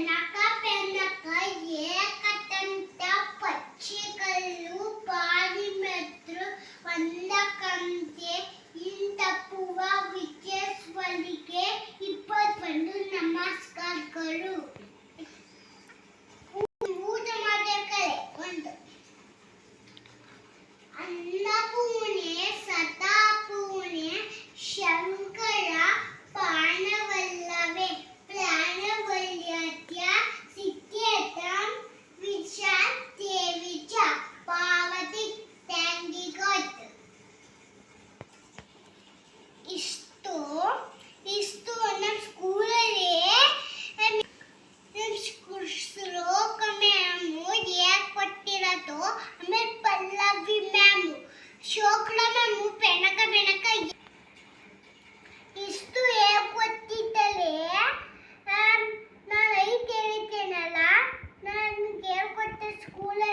ಬೆನಕ ಬೆನಕ ಏಕದಂತ ಪಕ್ಷಿಗಳು ಪಾರಿಮಿತ್ರರು ಒಂದಕ್ಕಂತೆ ಇಂತಪ್ಪುವ ವಿಜೇಶ್ವರಿಗೆ 21 ನಮಸ್ಕಾರಗಳು. ಪೂಜೆ ಮಾಡಬೇಕಲೆ ಒಂದು ಅನ್ನಪೂರ್ಣೆ ಸದಾಪೂರ್ಣೆ ಶಂಕರ ಪಾಣವಲ್ಲವೇ ಪ್ರಾಣವಲ್ಯತ್ಯ ಸಿದ್ಧೇತಂ ವಿಷಾದೇವಿ ಚ ಪಾವತಿ. Thank you God. ಇಷ್ಟು ನಮ್ಮ ಸ್ಕೂಲಲ್ಲಿ ಶ್ಲೋಕ ಮ್ಯಾಮು ಕೊಟ್ಟಿರೋದು. ಆಮೇಲೆ ಪಲ್ಲವಿ ಮ್ಯಾಮು ಶೋಕ್ಳ ಮ್ಯಾಮು ಬೆನಕ ಬೆನಕ ಇಷ್ಟು ಹೇಳ್ಕೊಟ್ಟಿದ್ದಲೇ ನಾನು ಐದು ಹೇಳಿದ್ದೇನಲ್ಲ, ನನಗೆ ಹೇಳ್ಕೊಟ್ಟ ಸ್ಕೂಲಲ್ಲಿ